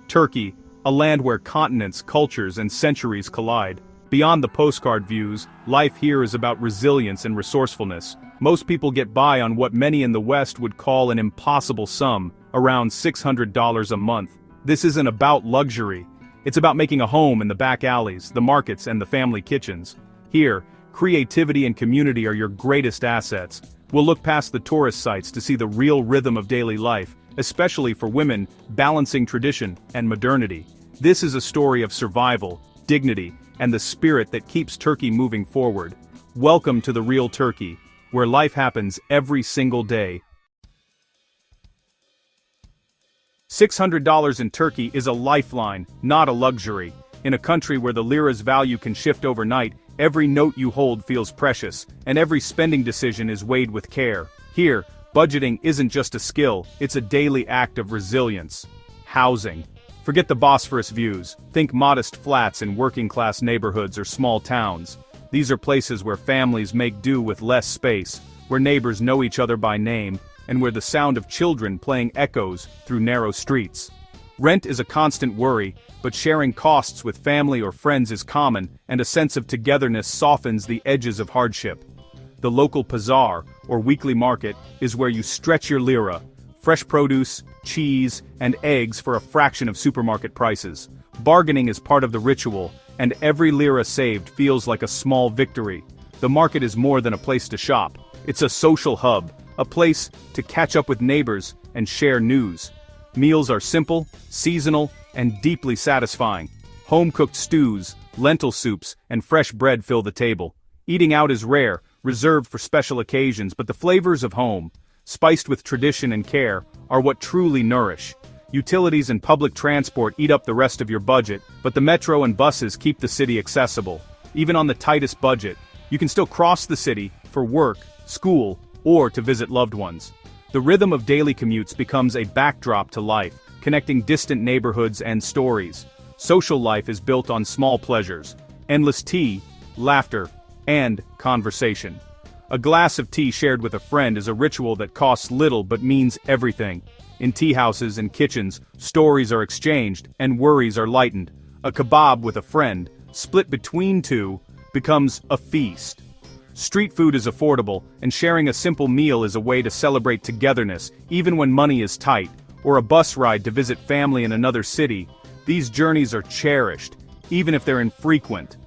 Turkey, a land where continents, cultures, and centuries collide. Beyond the postcard views, life here is about resilience and resourcefulness. Most people get by on what many in the West would call an impossible sum, around $600 a month. This isn't about luxury. It's about making a home in the back alleys, the markets, and the family kitchens. Here, creativity and community are your greatest assets. We'll look past the tourist sites to see the real rhythm of daily life, especially for women, balancing tradition and modernity. This is a story of survival, dignity, and the spirit that keeps Turkey moving forward. Welcome to the real Turkey, where life happens every single day. $600 in Turkey is a lifeline, not a luxury. In a country where the lira's value can shift overnight, every note you hold feels precious, and every spending decision is weighed with care. Here, budgeting isn't just a skill, it's a daily act of resilience. Housing. Forget the Bosphorus views. Think modest flats in working-class neighborhoods or small towns. These are places where families make do with less space, where neighbors know each other by name, and where the sound of children playing echoes through narrow streets. Rent is a constant worry, but sharing costs with family or friends is common, and a sense of togetherness softens the edges of hardship. The local bazaar, or weekly market, is where you stretch your lira. Fresh produce, cheese, and eggs for a fraction of supermarket prices. Bargaining is part of the ritual, and every lira saved feels like a small victory. The market is more than a place to shop. It's a social hub, a place to catch up with neighbors and share news. Meals are simple, seasonal, and deeply satisfying. Home-cooked stews, lentil soups, and fresh bread fill the table. Eating out is rare, reserved for special occasions, but the flavors of home, spiced with tradition and care, are what truly nourish. Utilities and public transport eat up the rest of your budget, but the metro and buses keep the city accessible. Even on the tightest budget, you can still cross the city for work, school, or to visit loved ones. The rhythm of daily commutes becomes a backdrop to life, connecting distant neighborhoods and stories. Social life is built on small pleasures, endless tea, laughter, and conversation. A glass of tea shared with a friend is a ritual that costs little but means everything. In tea houses and kitchens, stories are exchanged and worries are lightened. A kebab with a friend, split between two, becomes a feast. Street food is affordable, and sharing a simple meal is a way to celebrate togetherness, even when money is tight, or a bus ride to visit family in another city. These journeys are cherished, even if they're infrequent.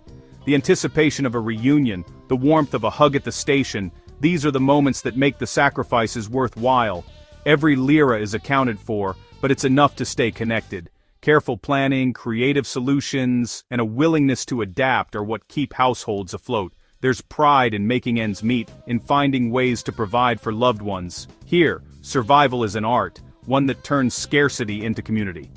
The anticipation of a reunion, the warmth of a hug at the station, these are the moments that make the sacrifices worthwhile. Every lira is accounted for, but it's enough to stay connected. Careful planning, creative solutions, and a willingness to adapt are what keep households afloat. There's pride in making ends meet, in finding ways to provide for loved ones. Here, survival is an art, one that turns scarcity into community.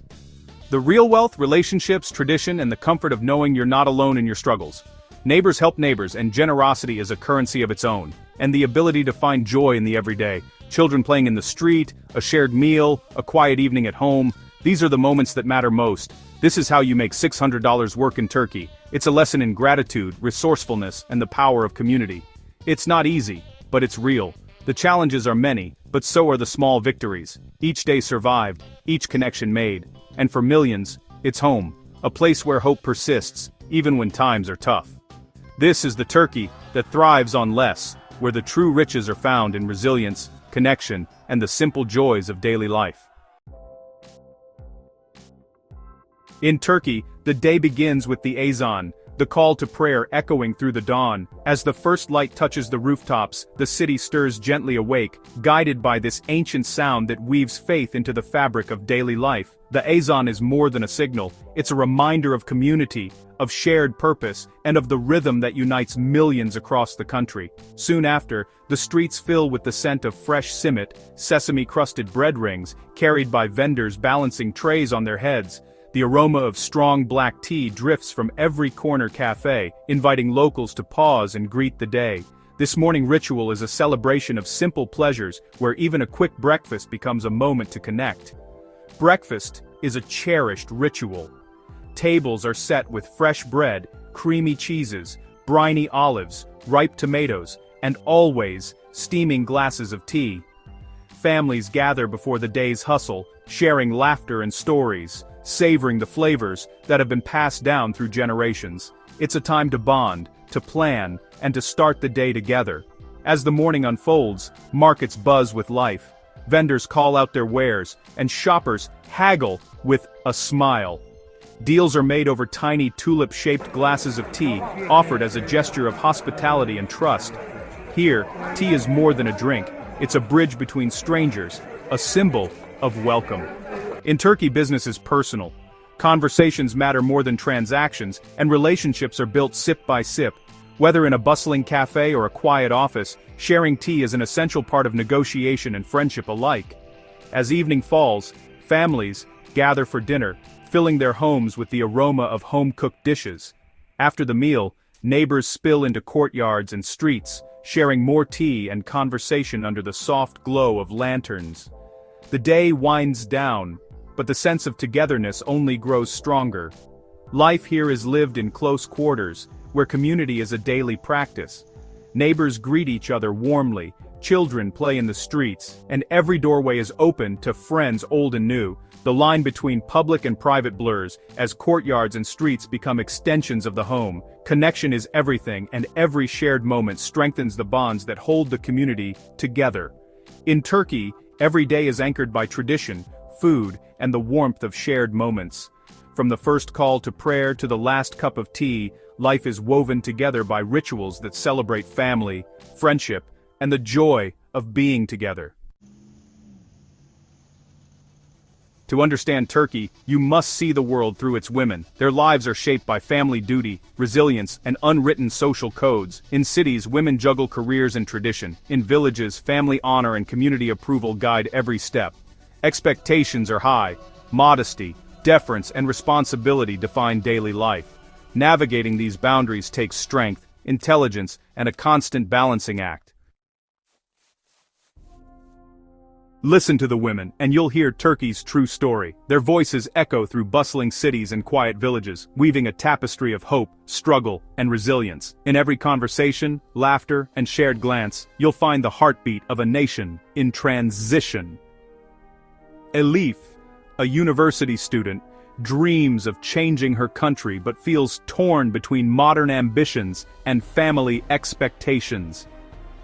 The real wealth, relationships, tradition, and the comfort of knowing you're not alone in your struggles. Neighbors help neighbors, and generosity is a currency of its own. And the ability to find joy in the everyday. Children playing in the street, a shared meal, a quiet evening at home. These are the moments that matter most. This is how you make $600 work in Turkey. It's a lesson in gratitude, resourcefulness, and the power of community. It's not easy, but it's real. The challenges are many, but so are the small victories. Each day survived, each connection made. And for millions, it's home, a place where hope persists, even when times are tough. This is the Turkey that thrives on less, where the true riches are found in resilience, connection, and the simple joys of daily life. In Turkey, the day begins with the azan, the call to prayer echoing through the dawn. As the first light touches the rooftops, the city stirs gently awake, guided by this ancient sound that weaves faith into the fabric of daily life. The azan is more than a signal, it's a reminder of community, of shared purpose, and of the rhythm that unites millions across the country. Soon after, the streets fill with the scent of fresh simit, sesame-crusted bread rings, carried by vendors balancing trays on their heads. The aroma of strong black tea drifts from every corner cafe, inviting locals to pause and greet the day. This morning ritual is a celebration of simple pleasures, where even a quick breakfast becomes a moment to connect. Breakfast is a cherished ritual. Tables are set with fresh bread, creamy cheeses, briny olives, ripe tomatoes, and always steaming glasses of tea. families gather before the day's hustle, sharing laughter and stories, savoring the flavors that have been passed down through generations. It's a time to bond, to plan, and to start the day together. As the morning unfolds, markets buzz with life. Vendors call out their wares, and shoppers haggle with a smile. Deals are made over tiny tulip-shaped glasses of tea, offered as a gesture of hospitality and trust. Here, tea is more than a drink. It's a bridge between strangers, a symbol of welcome. In Turkey, business is personal. Conversations matter more than transactions, and relationships are built sip by sip. Whether in a bustling cafe or a quiet office, sharing tea is an essential part of negotiation and friendship alike. As evening falls, families gather for dinner, filling their homes with the aroma of home-cooked dishes. After the meal, neighbors spill into courtyards and streets, sharing more tea and conversation under the soft glow of lanterns. The day winds down, but the sense of togetherness only grows stronger. Life here is lived in close quarters, where community is a daily practice. Neighbors greet each other warmly, children play in the streets, and every doorway is open to friends old and new. The line between public and private blurs, as courtyards and streets become extensions of the home. Connection is everything, and every shared moment strengthens the bonds that hold the community together. In Turkey, every day is anchored by tradition, food, and the warmth of shared moments. From the first call to prayer to the last cup of tea, life is woven together by rituals that celebrate family, friendship, and the joy of being together. To understand Turkey, you must see the world through its women. Their lives are shaped by family duty, resilience, and unwritten social codes. In cities, women juggle careers and tradition. In villages, family honor and community approval guide every step. Expectations are high. Modesty, deference, and responsibility define daily life. Navigating these boundaries takes strength, intelligence, and a constant balancing act. Listen to the women, and you'll hear Turkey's true story. Their voices echo through bustling cities and quiet villages, weaving a tapestry of hope, struggle, and resilience. In every conversation, laughter, and shared glance, you'll find the heartbeat of a nation in transition. Elif, a university student, dreams of changing her country but feels torn between modern ambitions and family expectations.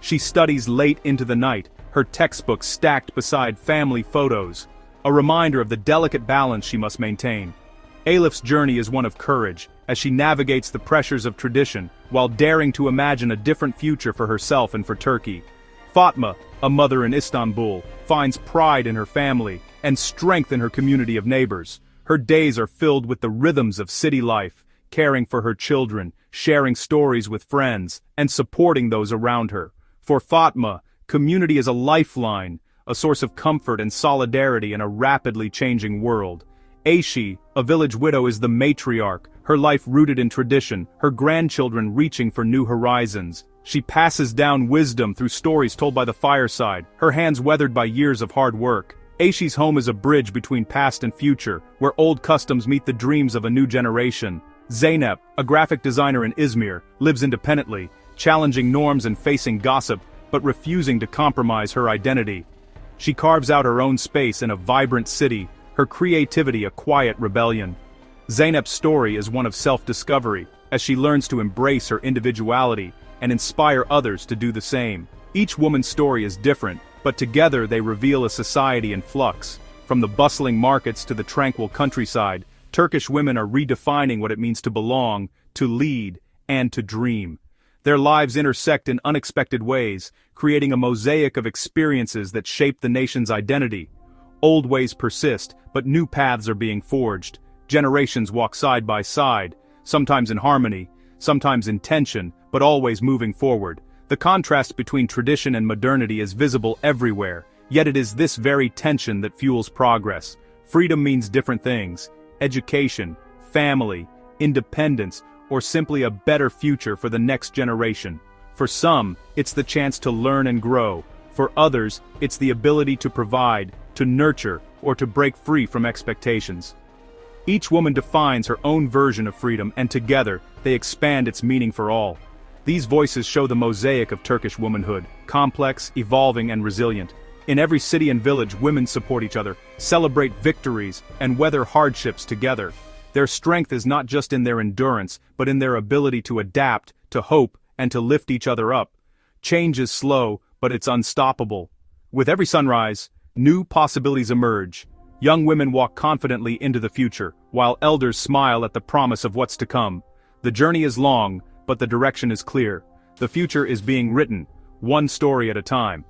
She studies late into the night, her textbooks stacked beside family photos, a reminder of the delicate balance she must maintain. Elif's journey is one of courage, as she navigates the pressures of tradition, while daring to imagine a different future for herself and for Turkey. Fatma, a mother in Istanbul, finds pride in her family and strength in her community of neighbors. Her days are filled with the rhythms of city life, caring for her children, sharing stories with friends, and supporting those around her. For Fatma, community is a lifeline, a source of comfort and solidarity in a rapidly changing world. Aishi, a village widow, is the matriarch, her life rooted in tradition, her grandchildren reaching for new horizons. She passes down wisdom through stories told by the fireside, her hands weathered by years of hard work. Aishi's home is a bridge between past and future, where old customs meet the dreams of a new generation. Zeynep, a graphic designer in Izmir, lives independently, challenging norms and facing gossip, but refusing to compromise her identity. She carves out her own space in a vibrant city, her creativity a quiet rebellion. Zeynep's story is one of self-discovery, as she learns to embrace her individuality and inspire others to do the same. Each woman's story is different, but together they reveal a society in flux. From the bustling markets to the tranquil countryside, Turkish women are redefining what it means to belong, to lead, and to dream. Their lives intersect in unexpected ways, creating a mosaic of experiences that shape the nation's identity. Old ways persist, but new paths are being forged. Generations walk side by side, sometimes in harmony, sometimes in tension, but always moving forward. The contrast between tradition and modernity is visible everywhere, yet it is this very tension that fuels progress. Freedom means different things: education, family, independence, or simply a better future for the next generation. For some, it's the chance to learn and grow. For others, it's the ability to provide, to nurture, or to break free from expectations. Each woman defines her own version of freedom, and together, they expand its meaning for all. These voices show the mosaic of Turkish womanhood, complex, evolving, and resilient. In every city and village, women support each other, celebrate victories, and weather hardships together. Their strength is not just in their endurance, but in their ability to adapt, to hope, and to lift each other up. Change is slow, but it's unstoppable. With every sunrise, new possibilities emerge. Young women walk confidently into the future, while elders smile at the promise of what's to come. The journey is long, but the direction is clear. The future is being written, one story at a time.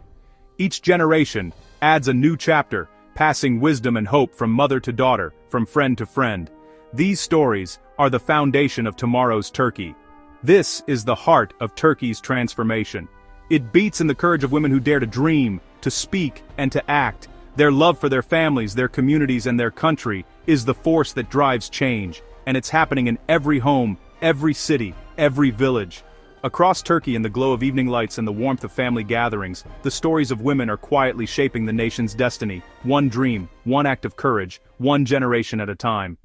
Each generation adds a new chapter, passing wisdom and hope from mother to daughter, from friend to friend. These stories are the foundation of tomorrow's Turkey. This is the heart of Turkey's transformation. It beats in the courage of women who dare to dream, to speak, and to act. Their love for their families, their communities, and their country is the force that drives change, and it's happening in every home, every city, every village. Across Turkey, in the glow of evening lights and the warmth of family gatherings, the stories of women are quietly shaping the nation's destiny, one dream, one act of courage, one generation at a time.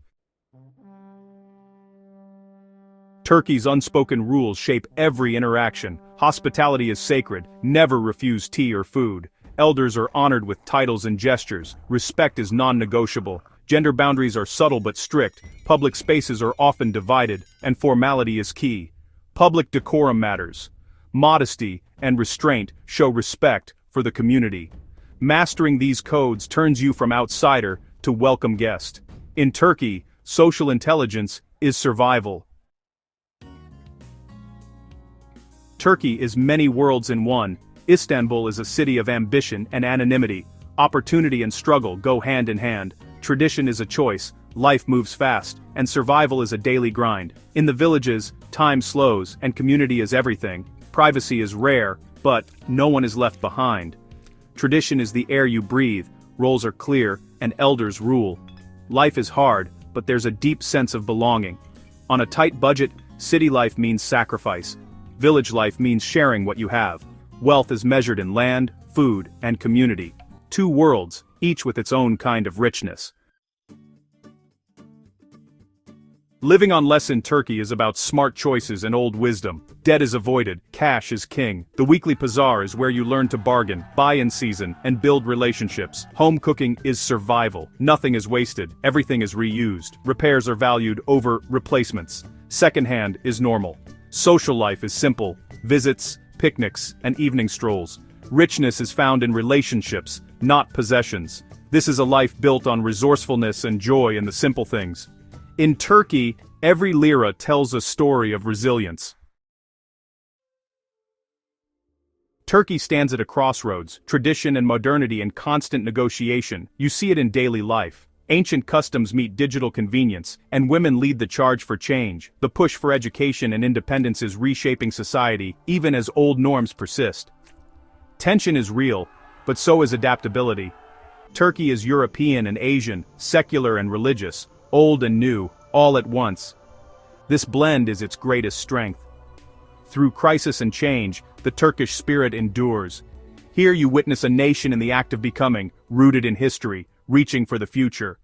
Turkey's unspoken rules shape every interaction. Hospitality is sacred, never refuse tea or food. Elders are honored with titles and gestures. Respect is non-negotiable. Gender boundaries are subtle but strict. Public spaces are often divided, and formality is key. Public decorum matters. Modesty and restraint show respect for the community. Mastering these codes turns you from outsider to welcome guest. In Turkey, social intelligence is survival. Turkey is many worlds in one. Istanbul is a city of ambition and anonymity. Opportunity and struggle go hand in hand. Tradition is a choice, life moves fast, and survival is a daily grind. In the villages, time slows, and community is everything. Privacy is rare, but no one is left behind. Tradition is the air you breathe, roles are clear, and elders rule. Life is hard, but there's a deep sense of belonging. On a tight budget, city life means sacrifice. Village life means sharing what you have. Wealth is measured in land, food, and community. Two worlds, each with its own kind of richness. Living on less in Turkey is about smart choices and old wisdom. Debt is avoided, cash is king. The weekly bazaar is where you learn to bargain, buy in season, and build relationships. Home cooking is survival. Nothing is wasted, everything is reused. Repairs are valued over replacements. Secondhand is normal. Social life is simple. Visits, picnics, and evening strolls. Richness is found in relationships, not possessions. This is a life built on resourcefulness and joy in the simple things. In Turkey, every lira tells a story of resilience. Turkey stands at a crossroads, tradition and modernity in constant negotiation. You see it in daily life. Ancient customs meet digital convenience, and women lead the charge for change. The push for education and independence is reshaping society, even as old norms persist. Tension is real, but so is adaptability. Turkey is European and Asian, secular and religious, old and new, all at once. This blend is its greatest strength. Through crisis and change, the Turkish spirit endures. Here you witness a nation in the act of becoming, rooted in history, reaching for the future.